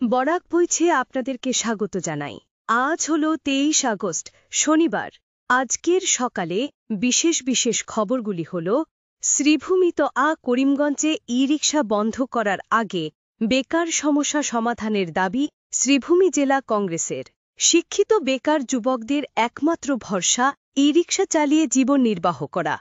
বরাক বইছে আপনাদেরকে স্বাগত জানাই। আজ হল 23 আগস্ট শনিবার। আজকের সকালে বিশেষ খবরগুলি হল শ্রীভূমিত করিমগঞ্জে ই-রিকশা বন্ধ করার আগে বেকার সমস্যা সমাধানের দাবি শ্রীভূমি জেলা কংগ্রেসের। শিক্ষিত বেকার যুবকদের একমাত্র ভরসা ই-রিকশা চালিয়ে জীবন নির্বাহ করা,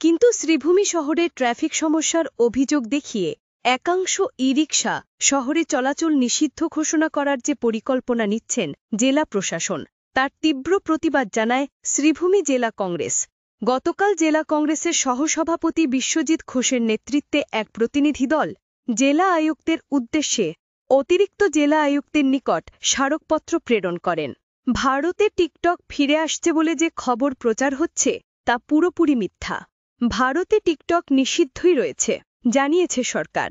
কিন্তু শ্রীভূমি শহরে ট্রাফিক সমস্যার অভিযোগ দেখিয়ে একাংশ ই-রিকশা শহরে চলাচল নিষিদ্ধ ঘোষণা করার যে পরিকল্পনা নিচ্ছেন জেলা প্রশাসন, তার তীব্র প্রতিবাদ জানায় শ্রীভূমি জেলা কংগ্রেস। গতকাল জেলা কংগ্রেসের সহসভাপতি বিশ্বজিৎ ঘোষের নেতৃত্বে এক প্রতিনিধি দল জেলা আয়ুক্তের উদ্দেশ্যে অতিরিক্ত জেলা আয়ুক্তের নিকট স্মারকপত্র প্রেরণ করেন। ভারতে টিকটক ফিরে আসছে বলে যে খবর প্রচার হচ্ছে তা পুরোপুরি মিথ্যা। ভারতে টিকটক নিষিদ্ধই রয়েছে জানিয়েছে সরকার।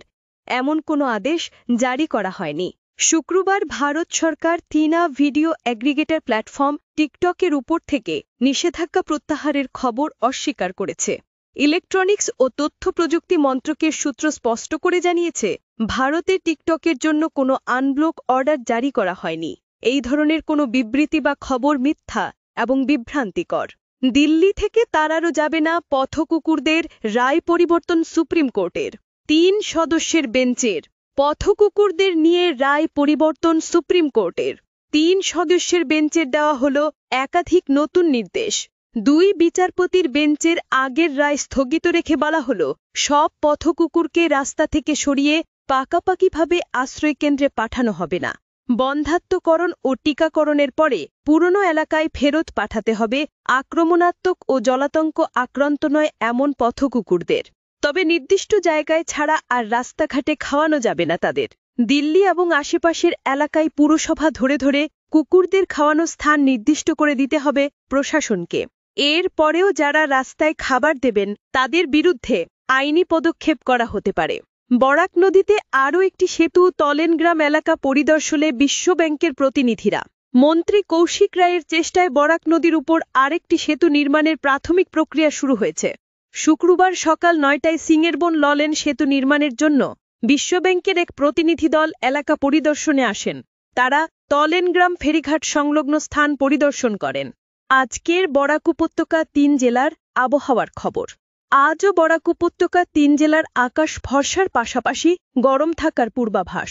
এমন কোনো আদেশ জারি করা হয়নি। শুক্রবার ভারত সরকার তিনা ভিডিও অ্যাগ্রিগেটর প্ল্যাটফর্ম টিকটকের উপর থেকে নিষেধাজ্ঞা প্রত্যাহারের খবর অস্বীকার করেছে। ইলেকট্রনিক্স ও তথ্য প্রযুক্তি মন্ত্রকের সূত্র স্পষ্ট করে জানিয়েছে, ভারতে টিকটকের জন্য কোনো আনব্লক অর্ডার জারি করা হয়নি। এই ধরনের কোনো বিবৃতি বা খবর মিথ্যা এবং বিভ্রান্তিকর। দিল্লি থেকে তাড়ানো যাবে না পথকুকুরদের, রায় পরিবর্তন সুপ্রিম কোর্টের। 3 সদস্যের বেঞ্চের পথকুকুরদের নিয়ে রায় পরিবর্তন সুপ্রিম কোর্টের। 3 সদস্যের বেঞ্চের দেওয়া হল একাধিক নতুন নির্দেশ। 2 বিচারপতির বেঞ্চের আগের রায় স্থগিত রেখে বলা হল, সব পথকুকুরকে রাস্তা থেকে সরিয়ে পাকাপাকিভাবে আশ্রয়কেন্দ্রে পাঠানো হবে না। বন্ধ্যাত্মকরণ ও টিকাকরণের পরে পুরনো এলাকায় ফেরত পাঠাতে হবে আক্রমণাত্মক ও জলাতঙ্ক আক্রান্ত নয় এমন পথকুকুরদের। তবে নির্দিষ্ট জায়গায় ছাড়া আর রাস্তাঘাটে খাওয়ানো যাবে না তাদের। দিল্লি এবং আশেপাশের এলাকায় পুরসভা ধরে কুকুরদের খাওয়ানো স্থান নির্দিষ্ট করে দিতে হবে প্রশাসনকে। এর পরেও যারা রাস্তায় খাবার দেবেন তাদের বিরুদ্ধে আইনি পদক্ষেপ করা হতে পারে। বরাক নদীতে আরও একটি সেতু তলেনগ্রাম এলাকা পরিদর্শনে বিশ্বব্যাংকের প্রতিনিধিরা। মন্ত্রী কৌশিক রায়ের চেষ্টায় বরাক নদীর উপর আরেকটি সেতু নির্মাণের প্রাথমিক প্রক্রিয়া শুরু হয়েছে। শুক্রবার সকাল 9টায় সিংয়েরবন ললেন সেতু নির্মাণের জন্য বিশ্বব্যাংকের এক প্রতিনিধি দল এলাকা পরিদর্শনে আসেন। তারা তলেনগ্রাম ফেরিঘাট সংলগ্ন স্থান পরিদর্শন করেন। আজকের বরাক উপত্যকা 3 জেলার আবহাওয়ার খবর। আজও বরাক উপত্যকা 3 জেলার আকাশ ফর্সার পাশাপাশি গরম থাকার পূর্বাভাস।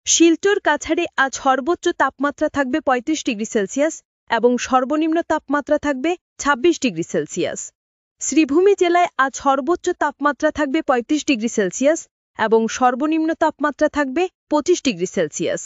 শিলচর কাছাড়ে আজ সর্বোচ্চ তাপমাত্রা থাকবে 35 ডিগ্রি সেলসিয়াস এবং সর্বনিম্ন তাপমাত্রা থাকবে 26 ডিগ্রি সেলসিয়াস। শ্রীভূমি জেলায় আজ সর্বোচ্চ তাপমাত্রা থাকবে 35 ডিগ্রি সেলসিয়াস এবং সর্বনিম্ন তাপমাত্রা থাকবে 25 ডিগ্রি সেলসিয়াস।